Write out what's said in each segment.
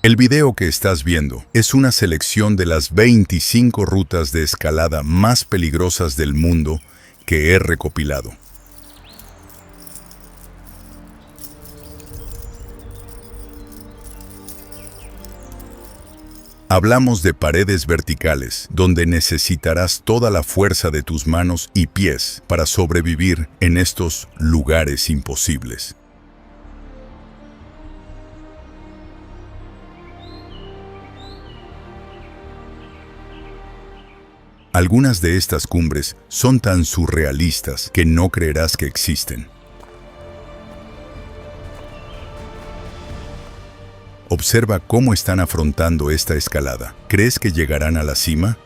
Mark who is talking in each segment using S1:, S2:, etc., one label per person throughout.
S1: El video que estás viendo es una selección de las 25 rutas de escalada más peligrosas del mundo que he recopilado. Hablamos de paredes verticales, donde necesitarás toda la fuerza de tus manos y pies para sobrevivir en estos lugares imposibles. Algunas de estas cumbres son tan surrealistas que no creerás que existen. Observa cómo están afrontando esta escalada. ¿Crees que llegarán a la cima?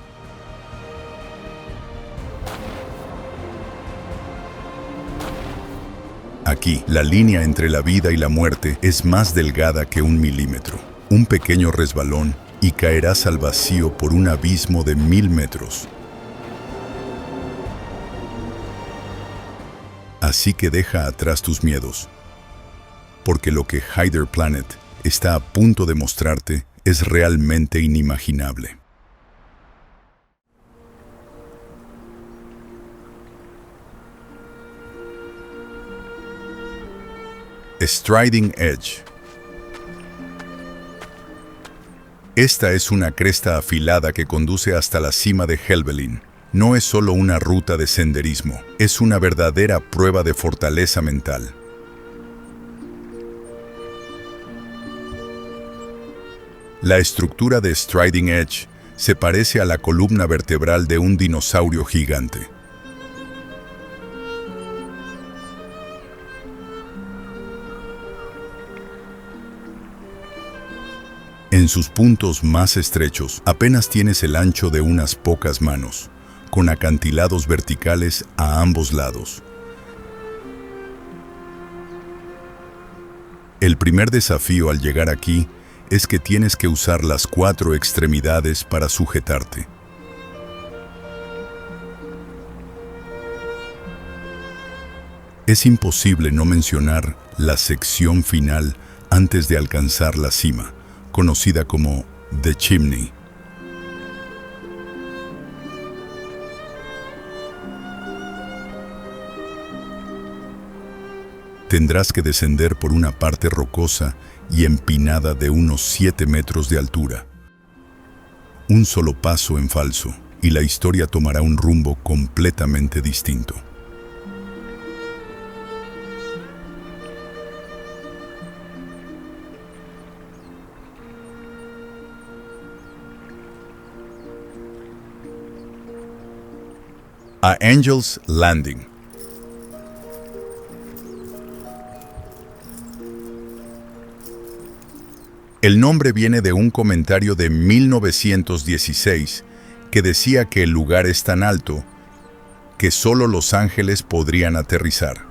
S1: Aquí, la línea entre la vida y la muerte es más delgada que 1 milímetro. Un pequeño resbalón y caerás al vacío por un abismo de 1000 metros. Así que deja atrás tus miedos, porque lo que Hider Planet está a punto de mostrarte es realmente inimaginable. Striding Edge. Esta es una cresta afilada que conduce hasta la cima de Helvellyn. No es solo una ruta de senderismo, es una verdadera prueba de fortaleza mental. La estructura de Striding Edge se parece a la columna vertebral de un dinosaurio gigante. En sus puntos más estrechos, apenas tienes el ancho de unas pocas manos, con acantilados verticales a ambos lados. El primer desafío al llegar aquí es que tienes que usar las 4 extremidades para sujetarte. Es imposible no mencionar la sección final antes de alcanzar la cima, conocida como The Chimney. Tendrás que descender por una parte rocosa y empinada de unos 7 metros de altura. Un solo paso en falso y la historia tomará un rumbo completamente distinto. A Angel's Landing. El nombre viene de un comentario de 1916 que decía que el lugar es tan alto que solo los ángeles podrían aterrizar.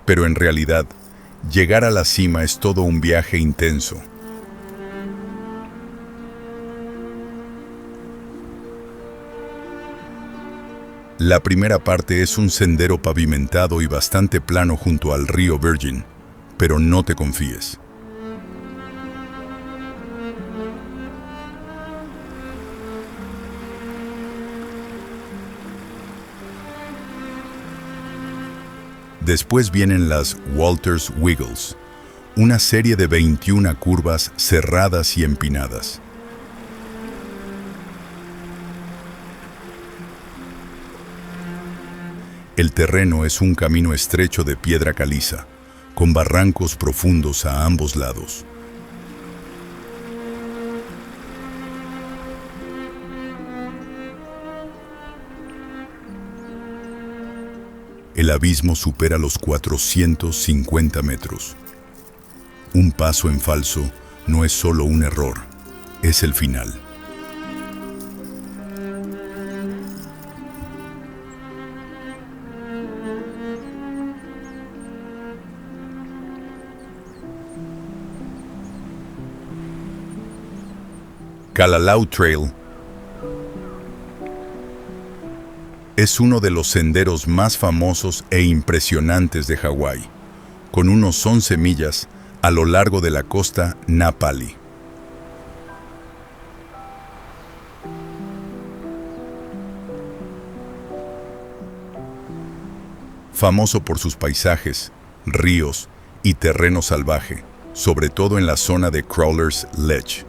S1: Pero en realidad, llegar a la cima es todo un viaje intenso. La primera parte es un sendero pavimentado y bastante plano junto al río Virgin. Pero no te confíes. Después vienen las Walters Wiggles, una serie de 21 curvas cerradas y empinadas. El terreno es un camino estrecho de piedra caliza, con barrancos profundos a ambos lados. El abismo supera los 450 metros. Un paso en falso no es solo un error, es el final. Kalalau Trail es uno de los senderos más famosos e impresionantes de Hawái. Con unos 11 millas, a lo largo de la costa Na Pali. Famoso por sus paisajes, ríos y terreno salvaje, sobre todo en la zona de Crawler's Ledge.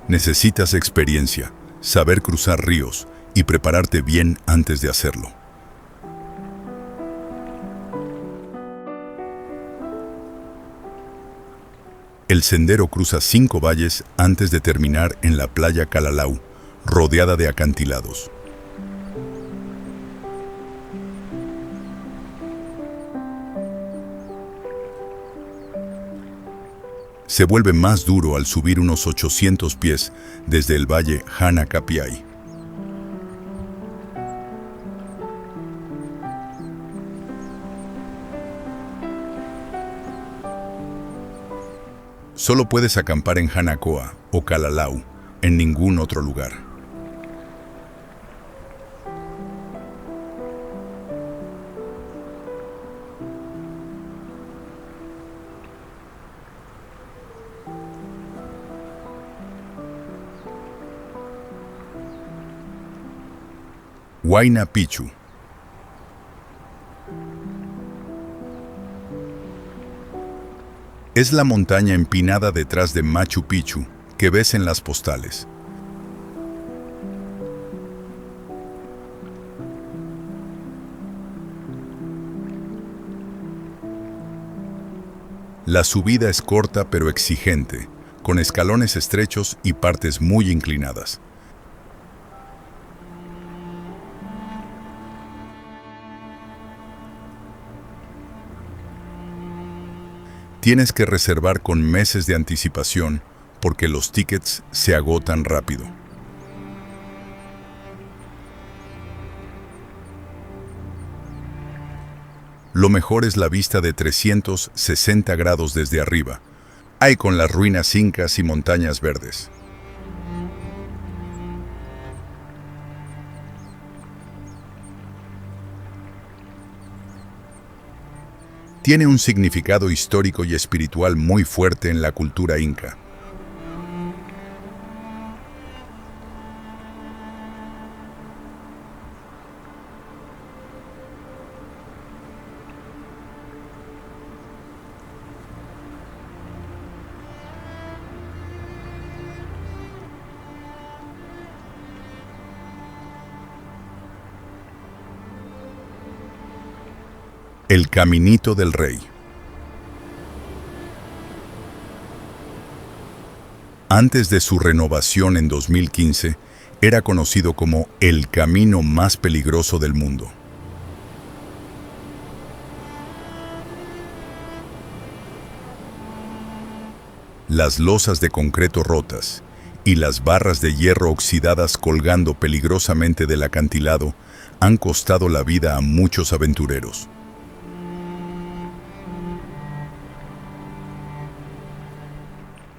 S1: Necesitas experiencia, saber cruzar ríos y prepararte bien antes de hacerlo. El sendero cruza 5 valles antes de terminar en la playa Kalalau, rodeada de acantilados. Se vuelve más duro al subir unos 800 pies desde el valle Hanakapiai. Solo puedes acampar en Hanakoa o Kalalau, en ningún otro lugar. Huayna Picchu. Es la montaña empinada detrás de Machu Picchu que ves en las postales. La subida es corta pero exigente, con escalones estrechos y partes muy inclinadas. Tienes que reservar con meses de anticipación porque los tickets se agotan rápido. Lo mejor es la vista de 360 grados desde arriba, ahí con las ruinas incas y montañas verdes. Tiene un significado histórico y espiritual muy fuerte en la cultura inca. El Caminito del Rey. Antes de su renovación en 2015, era conocido como el camino más peligroso del mundo. Las losas de concreto rotas y las barras de hierro oxidadas colgando peligrosamente del acantilado han costado la vida a muchos aventureros.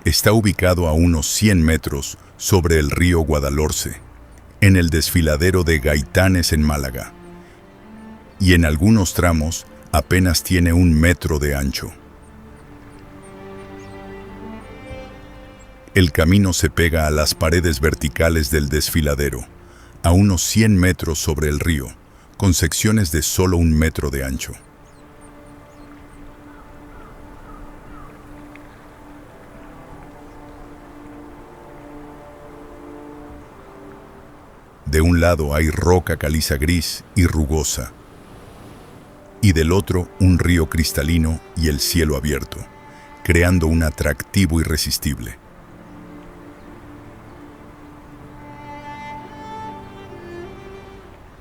S1: Está ubicado a unos 100 metros sobre el río Guadalhorce, en el desfiladero de Gaitanes en Málaga, y en algunos tramos apenas tiene 1 metro de ancho. El camino se pega a las paredes verticales del desfiladero, a unos 100 metros sobre el río, con secciones de solo 1 metro de ancho. De un lado hay roca caliza gris y rugosa, y del otro un río cristalino y el cielo abierto, creando un atractivo irresistible.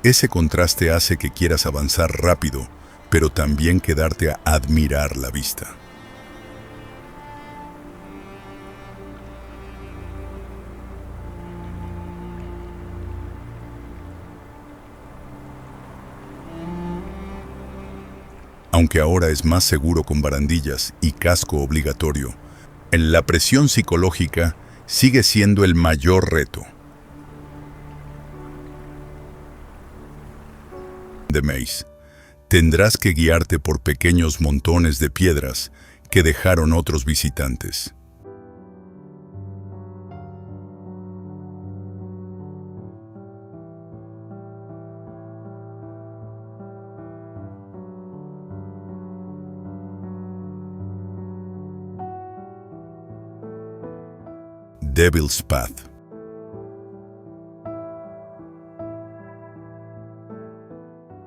S1: Ese contraste hace que quieras avanzar rápido, pero también quedarte a admirar la vista. Aunque ahora es más seguro con barandillas y casco obligatorio, En la presión psicológica sigue siendo el mayor reto. The Maze. Tendrás que guiarte por pequeños montones de piedras que dejaron otros visitantes. Devil's Path.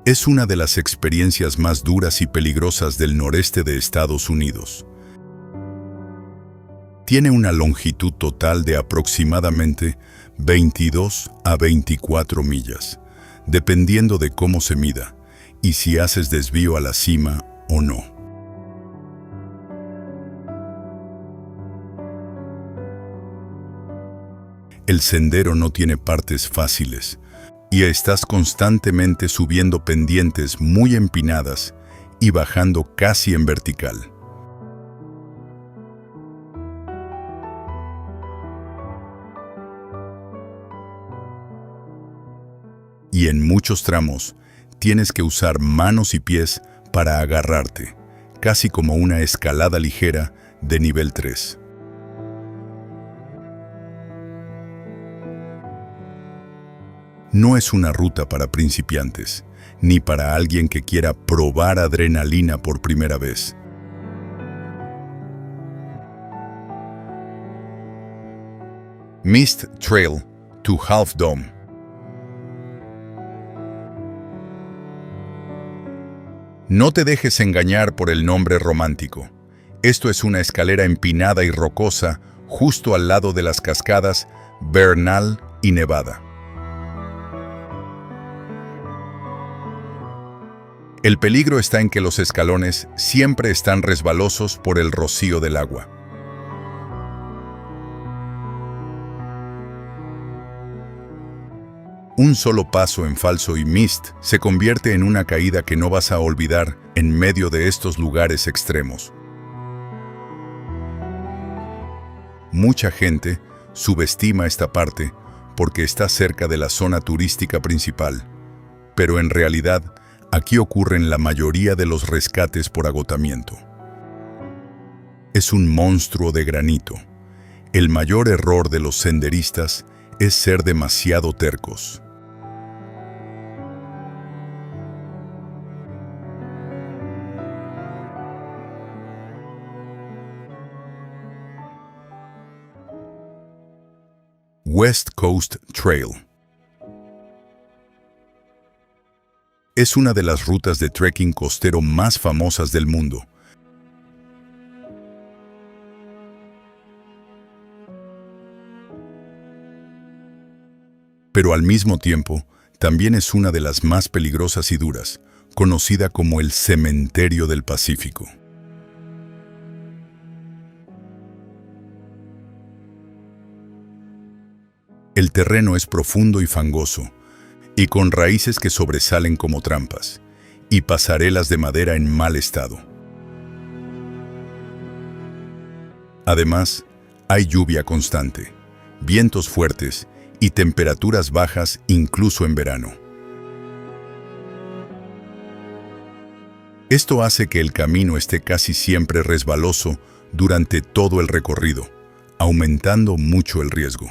S1: Es una de las experiencias más duras y peligrosas del noreste de Estados Unidos. Tiene una longitud total de aproximadamente 22 a 24 millas, dependiendo de cómo se mida y si haces desvío a la cima o no. El sendero no tiene partes fáciles y estás constantemente subiendo pendientes muy empinadas y bajando casi en vertical. Y en muchos tramos tienes que usar manos y pies para agarrarte, casi como una escalada ligera de nivel 3. No es una ruta para principiantes, ni para alguien que quiera probar adrenalina por primera vez. Mist Trail to Half Dome. No te dejes engañar por el nombre romántico. Esto es una escalera empinada y rocosa justo al lado de las cascadas Bernal y Nevada. El peligro está en que los escalones siempre están resbalosos por el rocío del agua. Un solo paso en falso y mist se convierte en una caída que no vas a olvidar en medio de estos lugares extremos. Mucha gente subestima esta parte porque está cerca de la zona turística principal, pero en realidad aquí ocurren la mayoría de los rescates por agotamiento. Es un monstruo de granito. El mayor error de los senderistas es ser demasiado tercos. West Coast Trail. Es una de las rutas de trekking costero más famosas del mundo. Pero al mismo tiempo, también es una de las más peligrosas y duras, conocida como el Cementerio del Pacífico. El terreno es profundo y fangoso, y con raíces que sobresalen como trampas, y pasarelas de madera en mal estado. Además, hay lluvia constante, vientos fuertes y temperaturas bajas incluso en verano. Esto hace que el camino esté casi siempre resbaloso durante todo el recorrido, aumentando mucho el riesgo.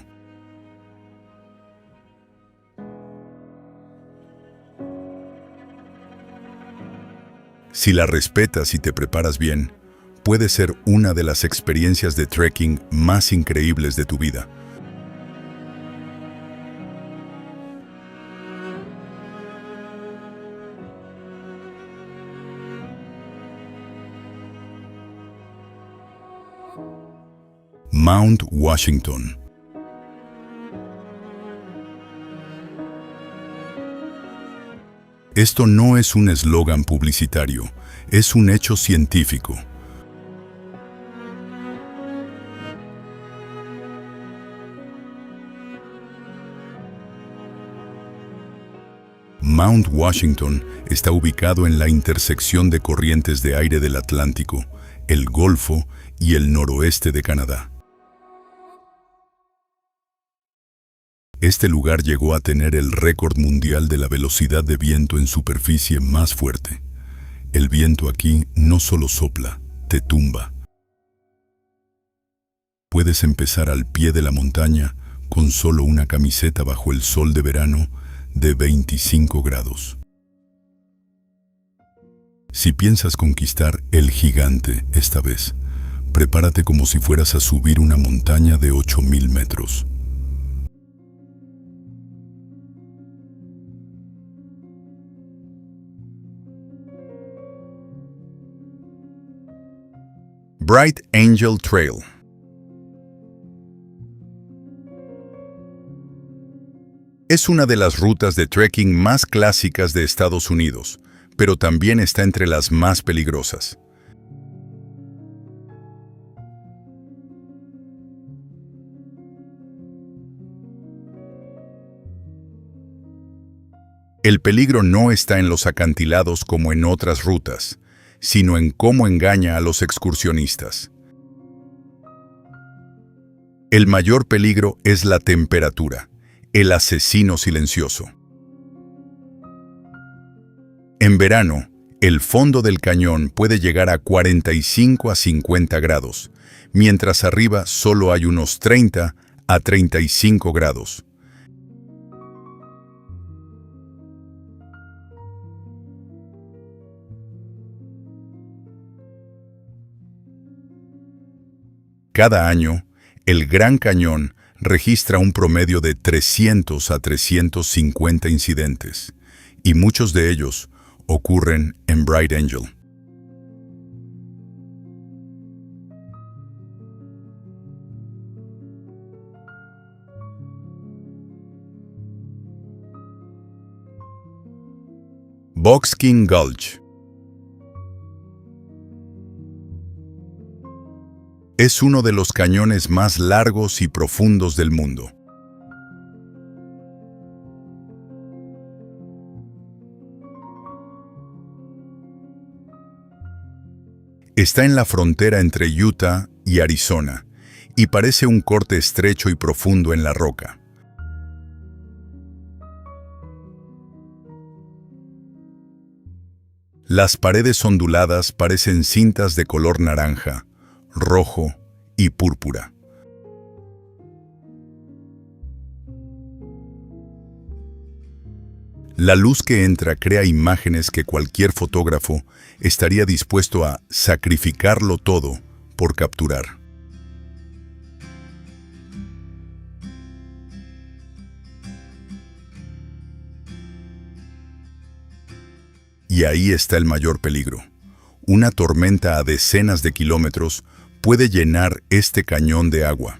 S1: Si la respetas y te preparas bien, puede ser una de las experiencias de trekking más increíbles de tu vida. Mount Washington. Esto no es un eslogan publicitario, es un hecho científico. Mount Washington está ubicado en la intersección de corrientes de aire del Atlántico, el Golfo y el noroeste de Canadá. Este lugar llegó a tener el récord mundial de la velocidad de viento en superficie más fuerte. El viento aquí no solo sopla, te tumba. Puedes empezar al pie de la montaña con solo una camiseta bajo el sol de verano de 25 grados. Si piensas conquistar el gigante esta vez, prepárate como si fueras a subir una montaña de 8.000 metros. Bright Angel Trail. Es una de las rutas de trekking más clásicas de Estados Unidos, pero también está entre las más peligrosas. El peligro no está en los acantilados como en otras rutas, sino en cómo engaña a los excursionistas. El mayor peligro es la temperatura, el asesino silencioso. En verano, el fondo del cañón puede llegar a 45 a 50 grados, mientras arriba solo hay unos 30 a 35 grados. Cada año, el Gran Cañón registra un promedio de 300 a 350 incidentes, y muchos de ellos ocurren en Bright Angel. Box King Gulch. Es uno de los cañones más largos y profundos del mundo. Está en la frontera entre Utah y Arizona, y parece un corte estrecho y profundo en la roca. Las paredes onduladas parecen cintas de color naranja, rojo y púrpura. La luz que entra crea imágenes que cualquier fotógrafo estaría dispuesto a sacrificarlo todo por capturar. Y ahí está el mayor peligro. Una tormenta a decenas de kilómetros puede llenar este cañón de agua.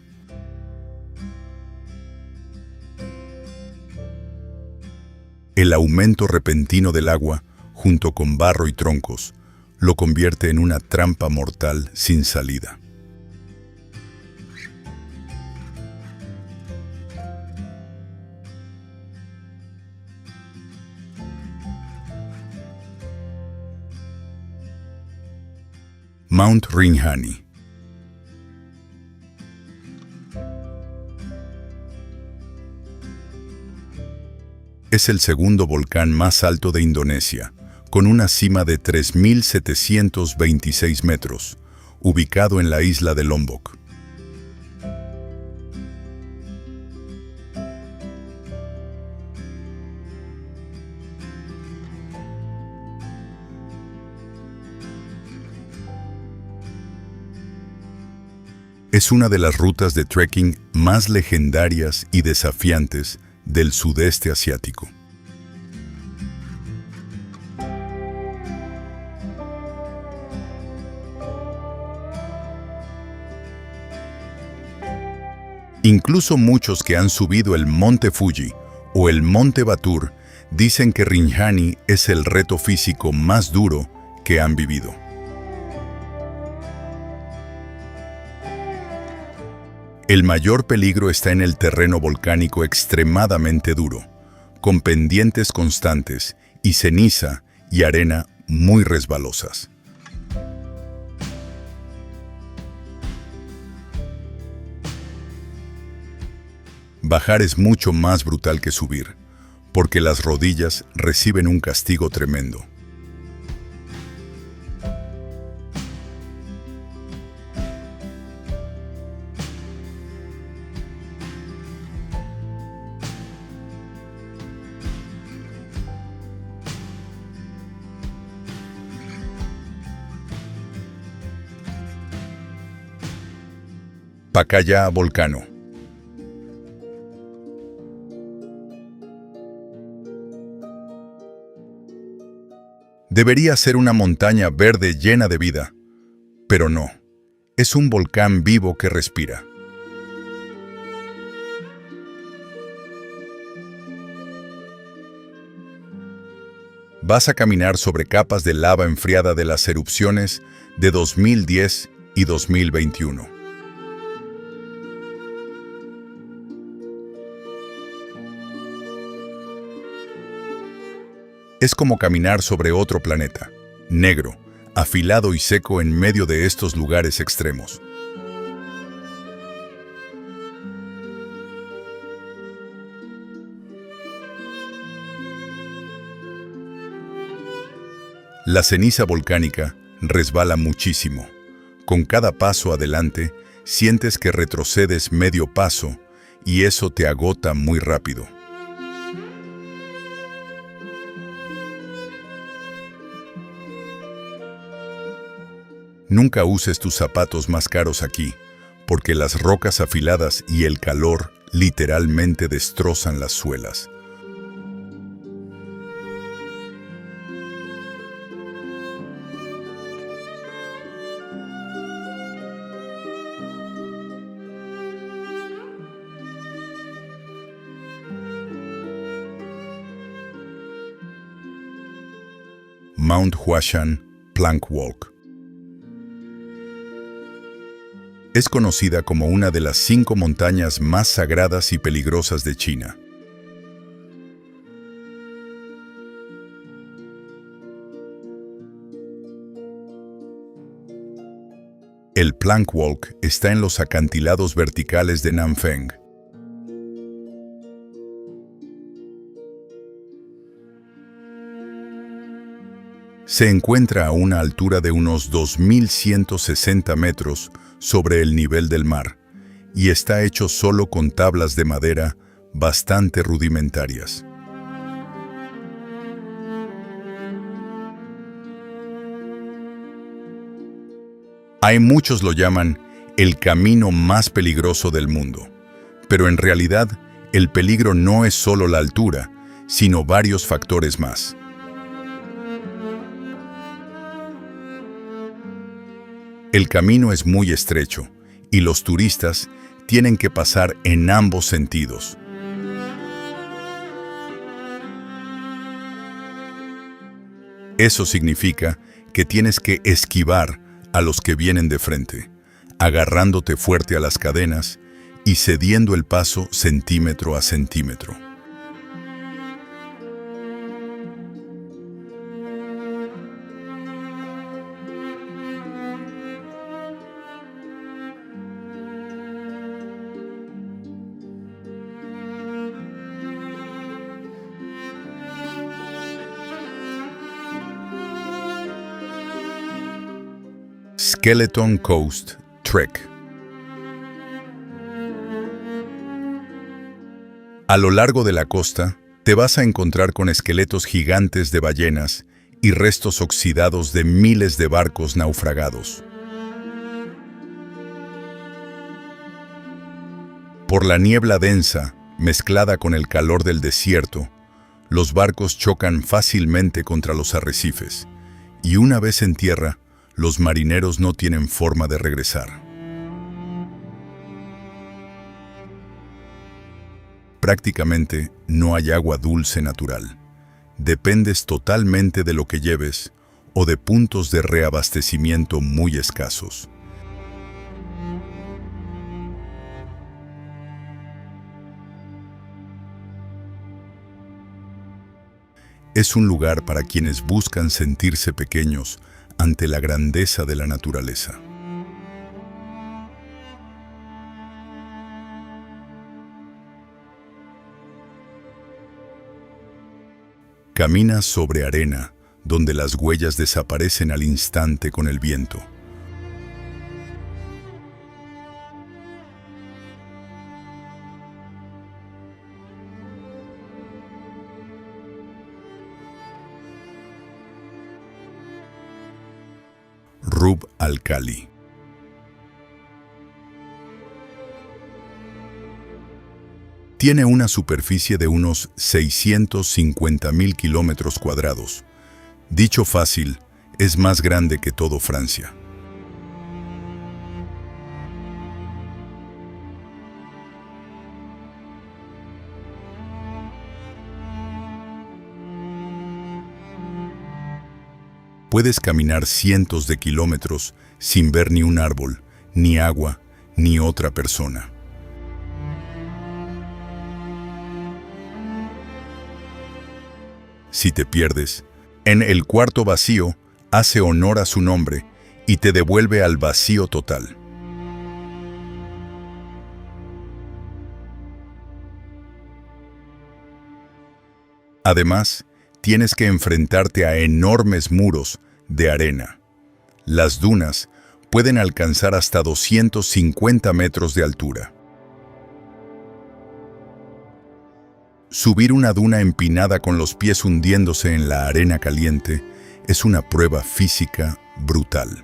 S1: El aumento repentino del agua, junto con barro y troncos, lo convierte en una trampa mortal sin salida. Mount Rinjani. Es el segundo volcán más alto de Indonesia, con una cima de 3.726 metros, ubicado en la isla de Lombok. Es una de las rutas de trekking más legendarias y desafiantes del sudeste asiático. Incluso muchos que han subido el Monte Fuji o el Monte Batur dicen que Rinjani es el reto físico más duro que han vivido. El mayor peligro está en el terreno volcánico extremadamente duro, con pendientes constantes y ceniza y arena muy resbalosas. Bajar es mucho más brutal que subir, porque las rodillas reciben un castigo tremendo. Pacaya Volcano. Debería ser una montaña verde llena de vida, pero no, es un volcán vivo que respira. Vas a caminar sobre capas de lava enfriada de las erupciones de 2010 y 2021. Es como caminar sobre otro planeta, negro, afilado y seco en medio de estos lugares extremos. La ceniza volcánica resbala muchísimo. Con cada paso adelante, sientes que retrocedes medio paso y eso te agota muy rápido. Nunca uses tus zapatos más caros aquí, porque las rocas afiladas y el calor literalmente destrozan las suelas. Mount Huashan Plank Walk. Es conocida como una de las 5 montañas más sagradas y peligrosas de China. El Plank Walk está en los acantilados verticales de Nanfeng. Se encuentra a una altura de unos 2.160 metros sobre el nivel del mar y está hecho solo con tablas de madera bastante rudimentarias. Hay muchos lo llaman el camino más peligroso del mundo, pero en realidad el peligro no es solo la altura, sino varios factores más. El camino es muy estrecho y los turistas tienen que pasar en ambos sentidos. Eso significa que tienes que esquivar a los que vienen de frente, agarrándote fuerte a las cadenas y cediendo el paso centímetro a centímetro. Skeleton Coast Trek. A lo largo de la costa, te vas a encontrar con esqueletos gigantes de ballenas y restos oxidados de miles de barcos naufragados. Por la niebla densa, mezclada con el calor del desierto, los barcos chocan fácilmente contra los arrecifes, y una vez en tierra, los marineros no tienen forma de regresar. Prácticamente no hay agua dulce natural. Dependes totalmente de lo que lleves o de puntos de reabastecimiento muy escasos. Es un lugar para quienes buscan sentirse pequeños ante la grandeza de la naturaleza. Caminas sobre arena, donde las huellas desaparecen al instante con el viento. Rub al Khali. Tiene una superficie de unos 650.000 kilómetros cuadrados. Dicho fácil, es más grande que todo Francia. Puedes caminar cientos de kilómetros sin ver ni un árbol, ni agua, ni otra persona. Si te pierdes, en el cuarto vacío hace honor a su nombre y te devuelve al vacío total. Además, tienes que enfrentarte a enormes muros de arena. Las dunas pueden alcanzar hasta 250 metros de altura. Subir una duna empinada con los pies hundiéndose en la arena caliente es una prueba física brutal.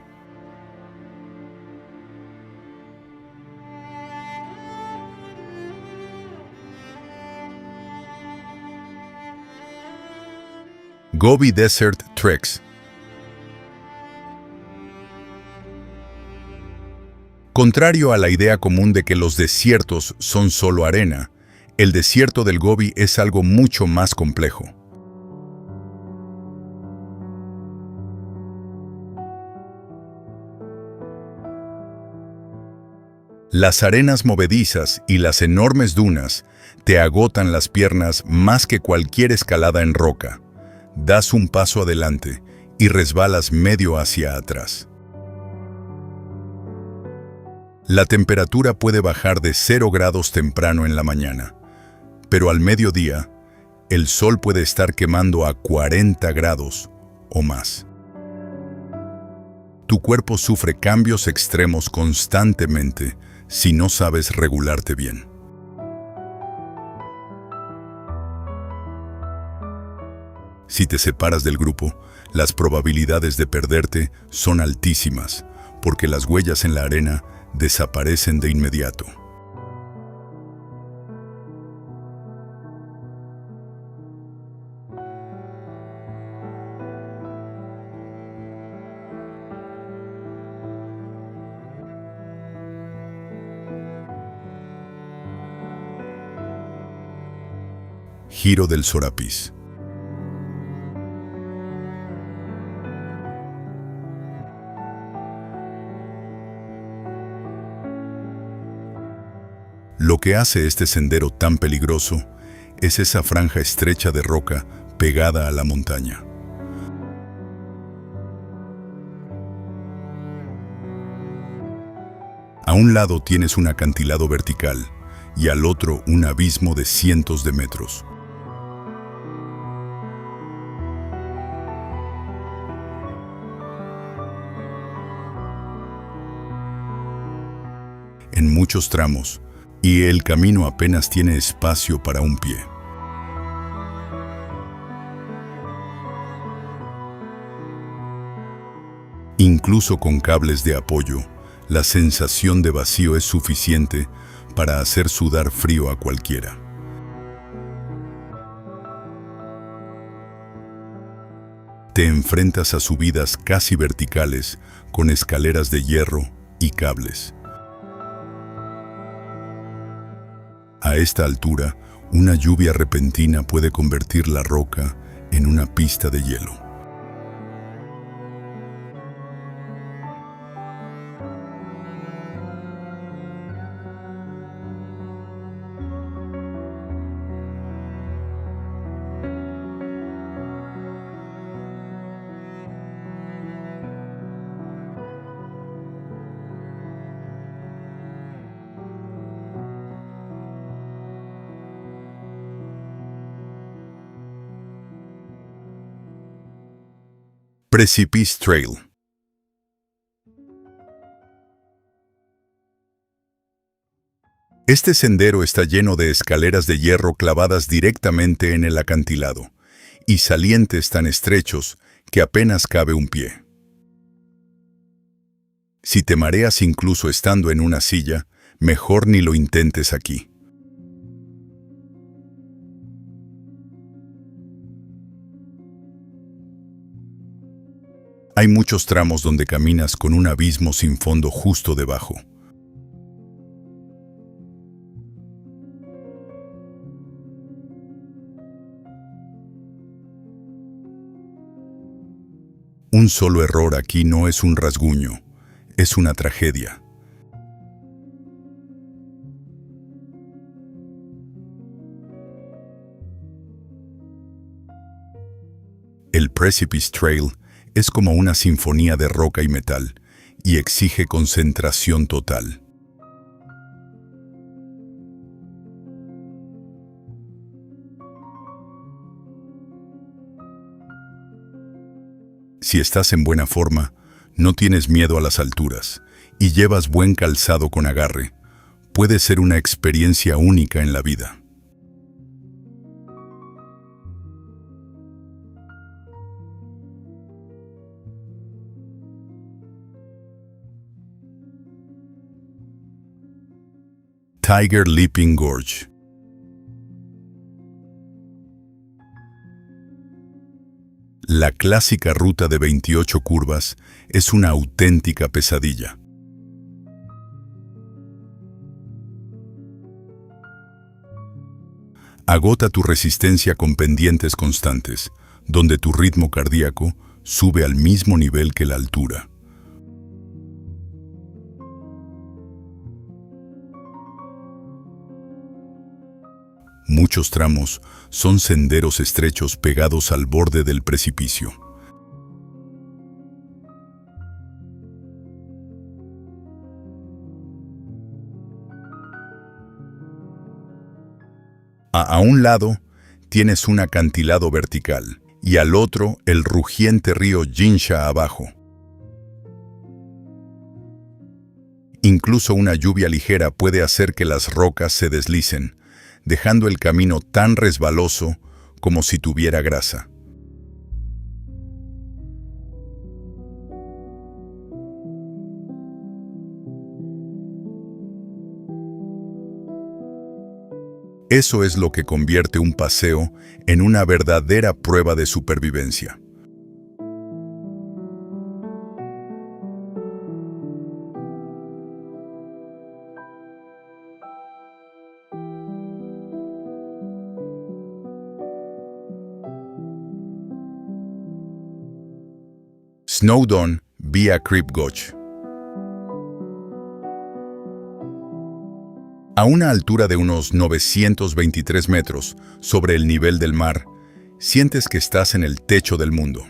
S1: Gobi Desert Treks. Contrario a la idea común de que los desiertos son solo arena, el desierto del Gobi es algo mucho más complejo. Las arenas movedizas y las enormes dunas te agotan las piernas más que cualquier escalada en roca. Das un paso adelante y resbalas medio hacia atrás. La temperatura puede bajar de 0 grados temprano en la mañana, pero al mediodía, el sol puede estar quemando a 40 grados o más. Tu cuerpo sufre cambios extremos constantemente si no sabes regularte bien. Si te separas del grupo, las probabilidades de perderte son altísimas, porque las huellas en la arena desaparecen de inmediato. Giro del Sorapis. Lo que hace este sendero tan peligroso es esa franja estrecha de roca pegada a la montaña. A un lado tienes un acantilado vertical y al otro un abismo de cientos de metros. En muchos tramos, y el camino apenas tiene espacio para un pie. Incluso con cables de apoyo, la sensación de vacío es suficiente para hacer sudar frío a cualquiera. Te enfrentas a subidas casi verticales con escaleras de hierro y cables. A esta altura, una lluvia repentina puede convertir la roca en una pista de hielo. Precipice Trail. Este sendero está lleno de escaleras de hierro clavadas directamente en el acantilado y salientes tan estrechos que apenas cabe un pie. Si te mareas incluso estando en una silla, mejor ni lo intentes aquí. Hay muchos tramos donde caminas con un abismo sin fondo justo debajo. Un solo error aquí no es un rasguño, es una tragedia. El Precipice Trail es como una sinfonía de roca y metal y exige concentración total. Si estás en buena forma, no tienes miedo a las alturas y llevas buen calzado con agarre, puede ser una experiencia única en la vida. Tiger Leaping Gorge. La clásica ruta de 28 curvas es una auténtica pesadilla. Agota tu resistencia con pendientes constantes, donde tu ritmo cardíaco sube al mismo nivel que la altura. Muchos tramos son senderos estrechos pegados al borde del precipicio. A un lado tienes un acantilado vertical y al otro el rugiente río Jinsha abajo. Incluso una lluvia ligera puede hacer que las rocas se deslicen, dejando el camino tan resbaloso como si tuviera grasa. Eso es lo que convierte un paseo en una verdadera prueba de supervivencia. Snowdon vía Crib Goch. A una altura de unos 923 metros sobre el nivel del mar, sientes que estás en el techo del mundo.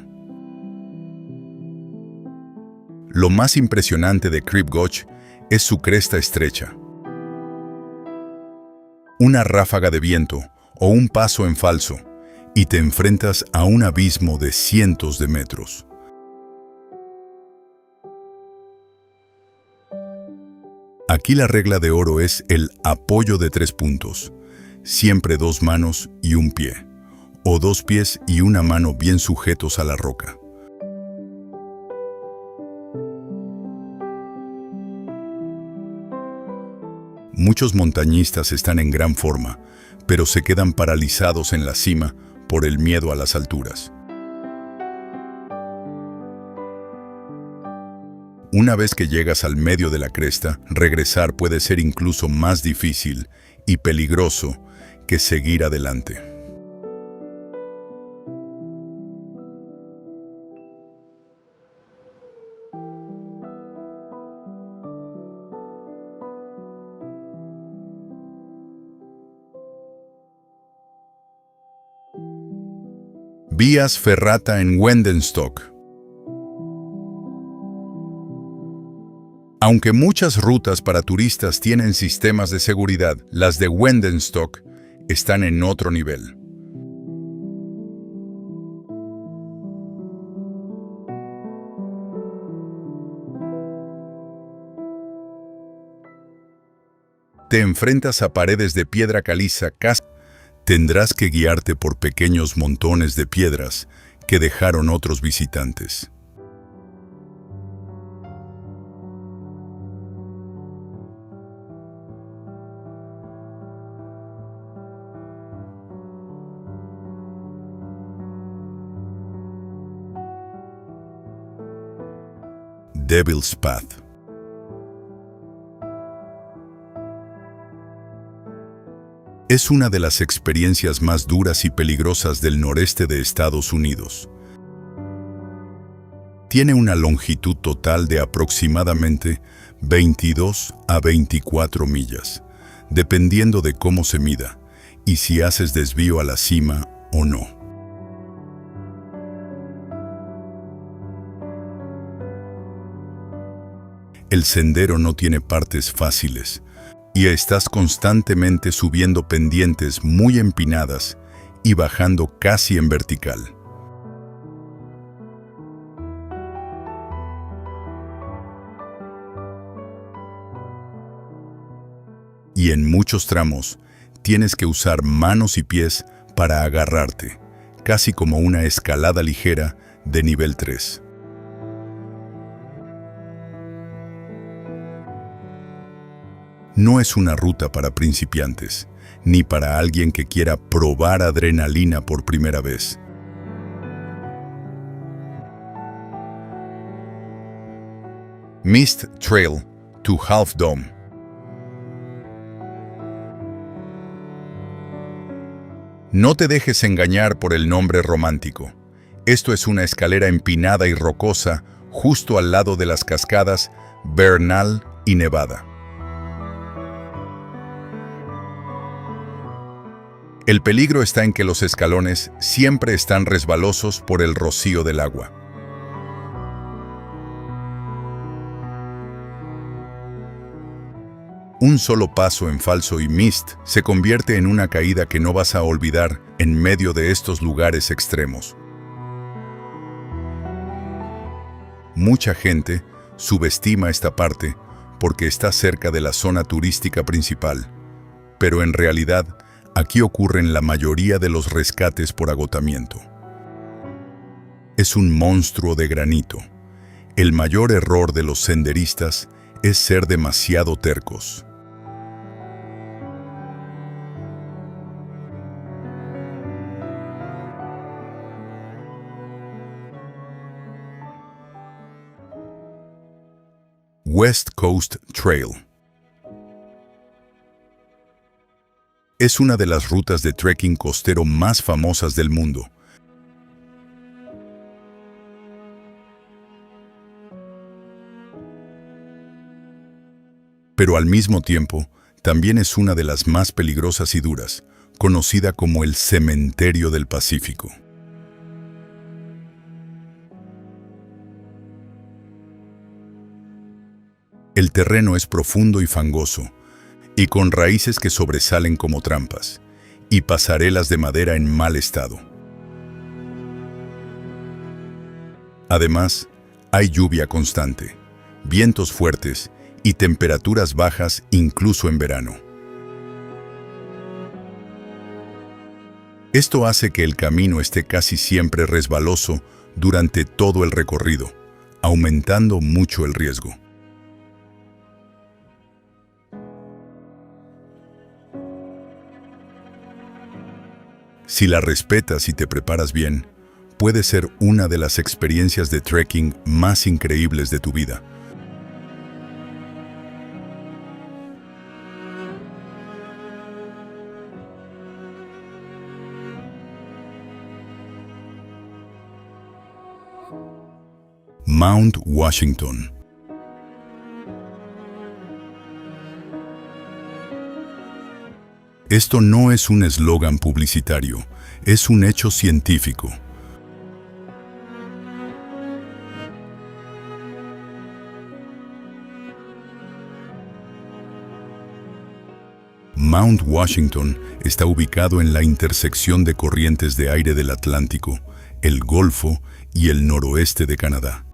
S1: Lo más impresionante de Crib Goch es su cresta estrecha. Una ráfaga de viento o un paso en falso y te enfrentas a un abismo de cientos de metros. Aquí la regla de oro es el apoyo de 3 puntos, siempre 2 manos y un pie, o 2 pies y una mano bien sujetos a la roca. Muchos montañistas están en gran forma, pero se quedan paralizados en la cima por el miedo a las alturas. Una vez que llegas al medio de la cresta, regresar puede ser incluso más difícil y peligroso que seguir adelante. Vías ferrata en Wendenstock. Aunque muchas rutas para turistas tienen sistemas de seguridad, las de Wendenstock están en otro nivel. Te enfrentas a paredes de piedra caliza, tendrás que guiarte por pequeños montones de piedras que dejaron otros visitantes. Devil's Path. Es una de las experiencias más duras y peligrosas del noreste de Estados Unidos. Tiene una longitud total de aproximadamente 22 a 24 millas, dependiendo de cómo se mida y si haces desvío a la cima o no. El sendero no tiene partes fáciles y estás constantemente subiendo pendientes muy empinadas y bajando casi en vertical. Y en muchos tramos tienes que usar manos y pies para agarrarte, casi como una escalada ligera de nivel 3. No es una ruta para principiantes, ni para alguien que quiera probar adrenalina por primera vez. Mist Trail to Half Dome. No te dejes engañar por el nombre romántico. Esto es una escalera empinada y rocosa justo al lado de las cascadas Bernal y Nevada. El peligro está en que los escalones siempre están resbalosos por el rocío del agua. Un solo paso en falso y Mist se convierte en una caída que no vas a olvidar en medio de estos lugares extremos. Mucha gente subestima esta parte porque está cerca de la zona turística principal, pero en realidad aquí ocurren la mayoría de los rescates por agotamiento. Es un monstruo de granito. El mayor error de los senderistas es ser demasiado tercos. West Coast Trail. Es una de las rutas de trekking costero más famosas del mundo. Pero al mismo tiempo, también es una de las más peligrosas y duras, conocida como el Cementerio del Pacífico. El terreno es profundo y fangoso, y con raíces que sobresalen como trampas, y pasarelas de madera en mal estado. Además, hay lluvia constante, vientos fuertes y temperaturas bajas incluso en verano. Esto hace que el camino esté casi siempre resbaloso durante todo el recorrido, aumentando mucho el riesgo. Si la respetas y te preparas bien, puede ser una de las experiencias de trekking más increíbles de tu vida. Mount Washington. Esto no es un eslogan publicitario, es un hecho científico. Mount Washington está ubicado en la intersección de corrientes de aire del Atlántico, el Golfo y el noroeste de Canadá.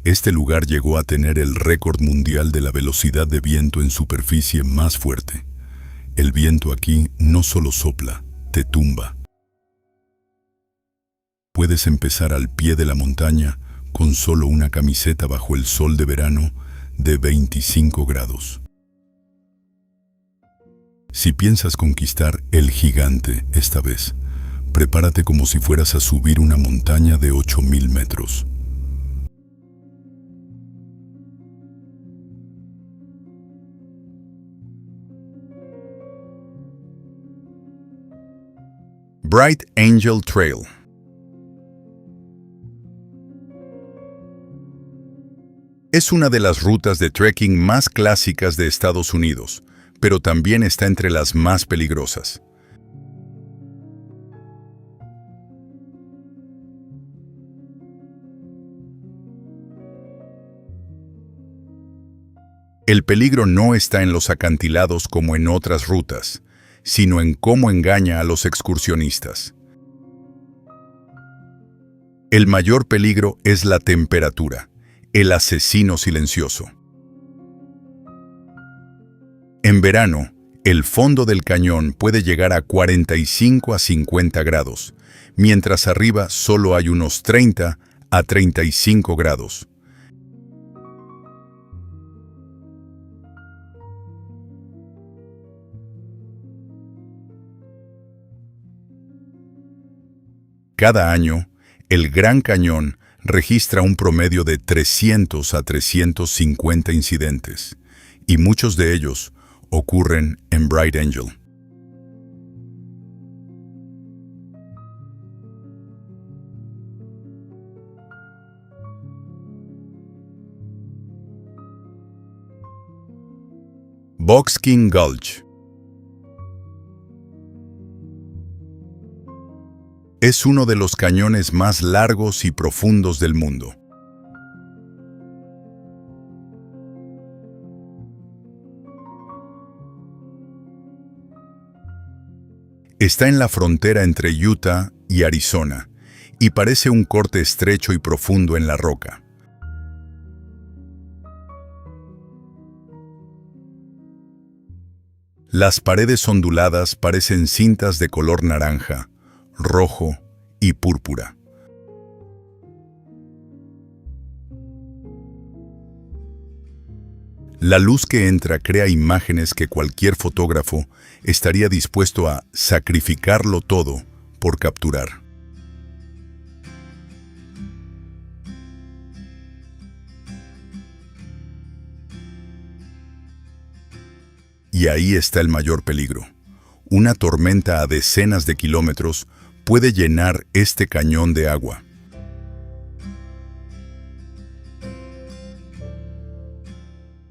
S1: Este lugar llegó a tener el récord mundial de la velocidad de viento en superficie más fuerte. El viento aquí no solo sopla, te tumba. Puedes empezar al pie de la montaña con solo una camiseta bajo el sol de verano de 25 grados. Si piensas conquistar el gigante esta vez, prepárate como si fueras a subir una montaña de 8.000 metros. Bright Angel Trail. Es una de las rutas de trekking más clásicas de Estados Unidos, pero también está entre las más peligrosas. El peligro no está en los acantilados como en otras rutas, sino en cómo engaña a los excursionistas. El mayor peligro es la temperatura, el asesino silencioso. En verano, el fondo del cañón puede llegar a 45 a 50 grados, mientras arriba solo hay unos 30 a 35 grados. Cada año, el Gran Cañón registra un promedio de 300 a 350 incidentes, y muchos de ellos ocurren en Bright Angel. Buckskin Gulch. Es uno de los cañones más largos y profundos del mundo. Está en la frontera entre Utah y Arizona, y parece un corte estrecho y profundo en la roca. Las paredes onduladas parecen cintas de color naranja, rojo y púrpura. La luz que entra crea imágenes que cualquier fotógrafo estaría dispuesto a sacrificarlo todo por capturar. Y ahí está el mayor peligro. Una tormenta a decenas de kilómetros puede llenar este cañón de agua.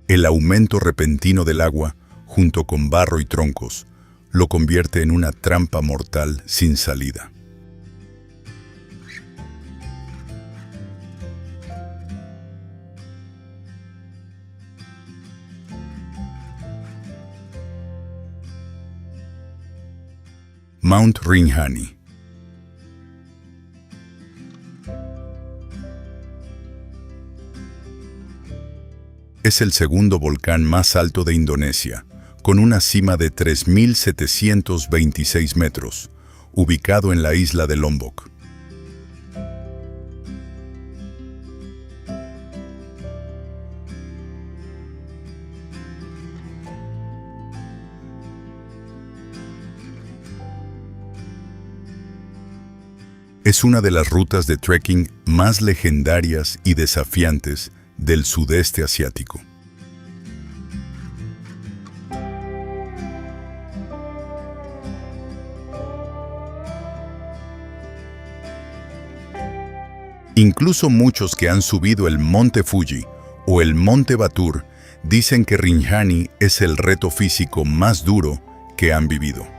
S1: El aumento repentino del agua, junto con barro y troncos, lo convierte en una trampa mortal sin salida. Mount Rinjani. Es el segundo volcán más alto de Indonesia, con una cima de 3.726 metros, ubicado en la isla de Lombok. Es una de las rutas de trekking más legendarias y desafiantes del sudeste asiático. Incluso muchos que han subido el Monte Fuji o el Monte Batur dicen que Rinjani es el reto físico más duro que han vivido.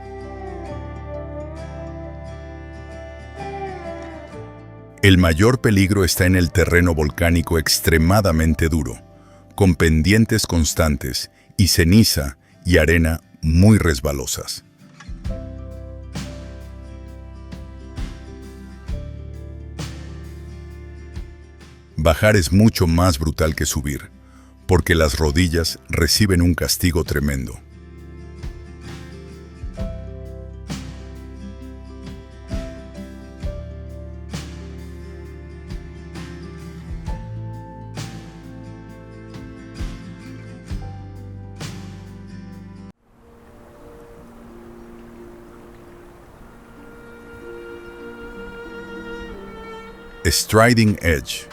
S1: El mayor peligro está en el terreno volcánico extremadamente duro, con pendientes constantes y ceniza y arena muy resbalosas. Bajar es mucho más brutal que subir, porque las rodillas reciben un castigo tremendo. Striding Edge.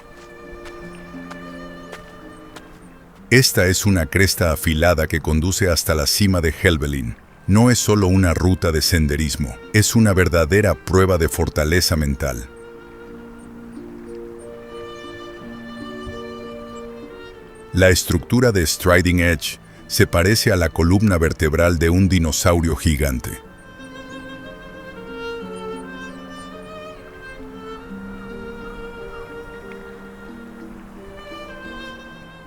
S1: Esta es una cresta afilada que conduce hasta la cima de Helvellyn. No es solo una ruta de senderismo, es una verdadera prueba de fortaleza mental. La estructura de Striding Edge se parece a la columna vertebral de un dinosaurio gigante.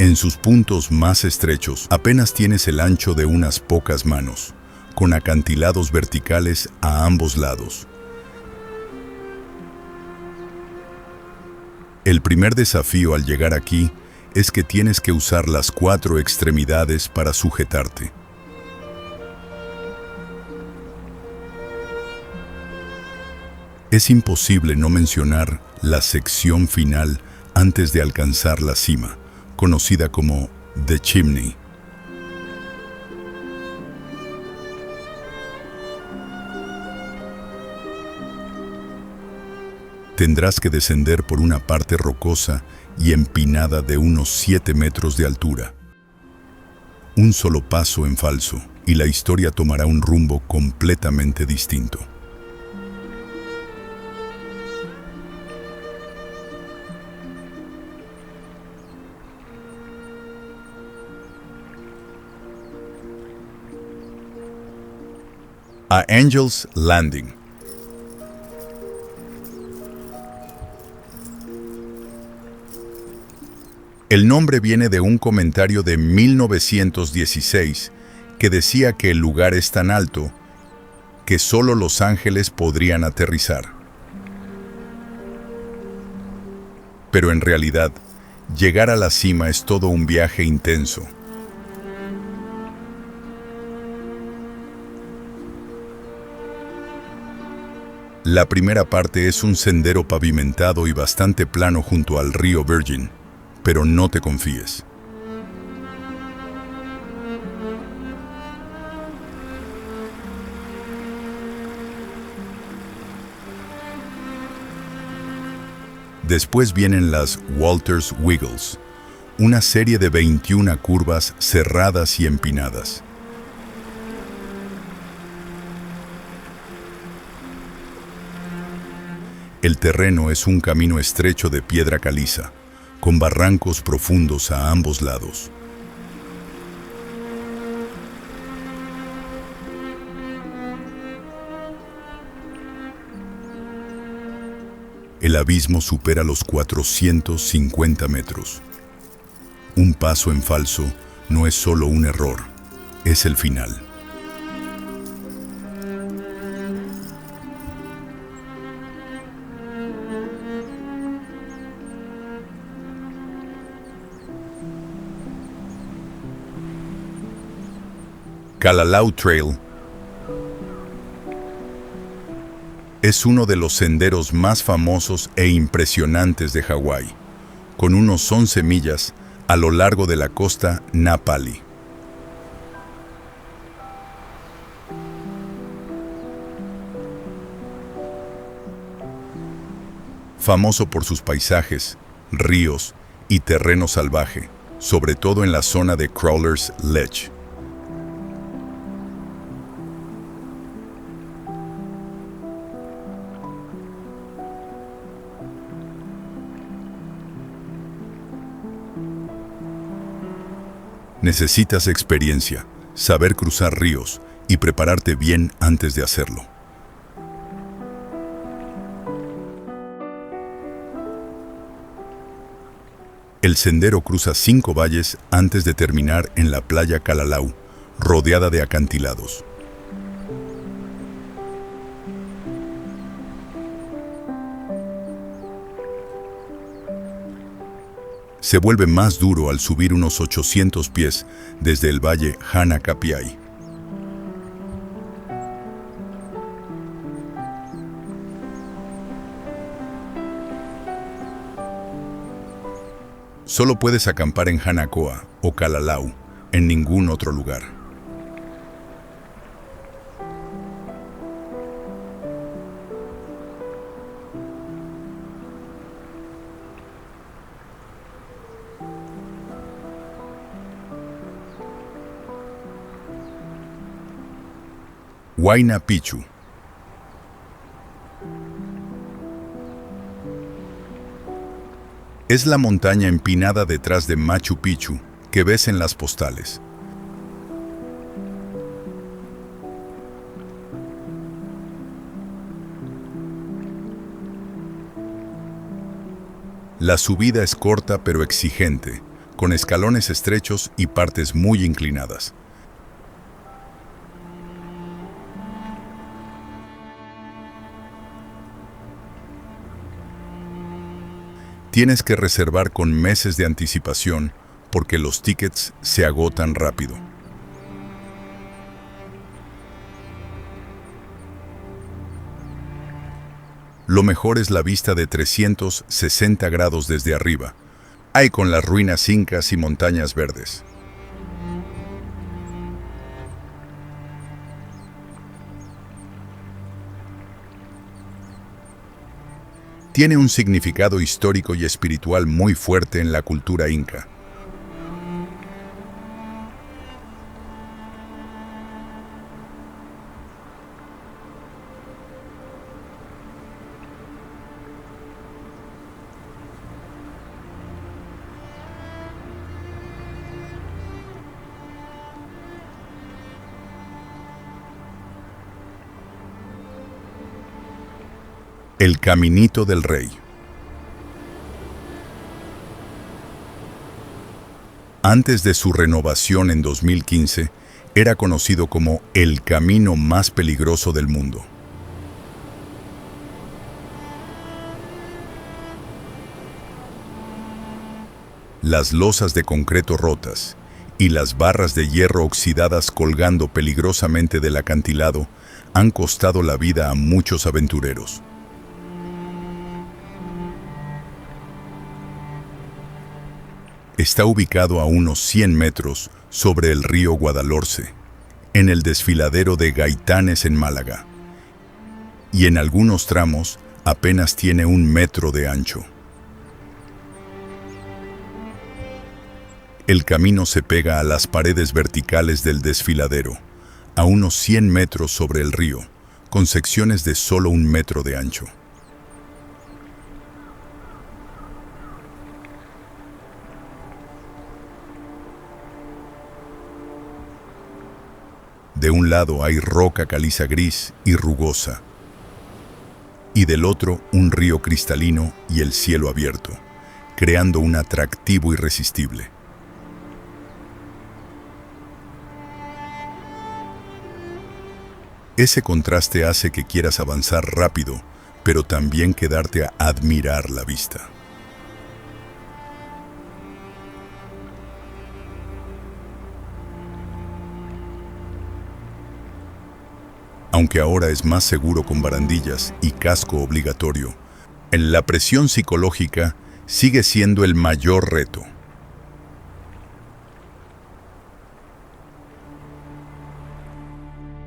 S1: En sus puntos más estrechos, apenas tienes el ancho de unas pocas manos, con acantilados verticales a ambos lados. El primer desafío al llegar aquí es que tienes que usar las 4 extremidades para sujetarte. Es imposible no mencionar la sección final antes de alcanzar la cima, conocida como The Chimney. Tendrás que descender por una parte rocosa y empinada de unos 7 metros de altura. Un solo paso en falso y la historia tomará un rumbo completamente distinto. A Angel's Landing. El nombre viene de un comentario de 1916 que decía que el lugar es tan alto que solo los ángeles podrían aterrizar. Pero en realidad, llegar a la cima es todo un viaje intenso. La primera parte es un sendero pavimentado y bastante plano junto al río Virgin, pero no te confíes. Después vienen las Walters Wiggles, una serie de 21 curvas cerradas y empinadas. El terreno es un camino estrecho de piedra caliza, con barrancos profundos a ambos lados. El abismo supera los 450 metros. Un paso en falso no es solo un error, es el final. Kalalau Trail es uno de los senderos más famosos e impresionantes de Hawái, con unos 11 millas a lo largo de la costa Na Pali. Famoso por sus paisajes, ríos y terreno salvaje, sobre todo en la zona de Crawler's Ledge. Necesitas experiencia, saber cruzar ríos y prepararte bien antes de hacerlo. El sendero cruza 5 valles antes de terminar en la playa Kalalau, rodeada de acantilados. se vuelve más duro al subir unos 800 pies desde el valle Hana-Kapiai. Solo puedes acampar en Hanakoa o Kalalau, en ningún otro lugar. Huayna Picchu. Es la montaña empinada detrás de Machu Picchu que ves en las postales. La subida es corta pero exigente, con escalones estrechos y partes muy inclinadas. Tienes que reservar con meses de anticipación porque los tickets se agotan rápido. Lo mejor es la vista de 360 grados desde arriba, ahí con las ruinas incas y montañas verdes. Tiene un significado histórico y espiritual muy fuerte en la cultura inca. El Caminito del Rey. Antes de su renovación en 2015, era conocido como el camino más peligroso del mundo. Las losas de concreto rotas y las barras de hierro oxidadas colgando peligrosamente del acantilado han costado la vida a muchos aventureros. Está ubicado a unos 100 metros sobre el río Guadalhorce, en el desfiladero de Gaitanes en Málaga, y en algunos tramos apenas tiene 1 metro de ancho. El camino se pega a las paredes verticales del desfiladero, a unos 100 metros sobre el río, con secciones de solo 1 metro de ancho. De un lado hay roca caliza gris y rugosa, y del otro un río cristalino y el cielo abierto, creando un atractivo irresistible. Ese contraste hace que quieras avanzar rápido, pero también quedarte a admirar la vista. Aunque ahora es más seguro con barandillas y casco obligatorio, la presión psicológica sigue siendo el mayor reto.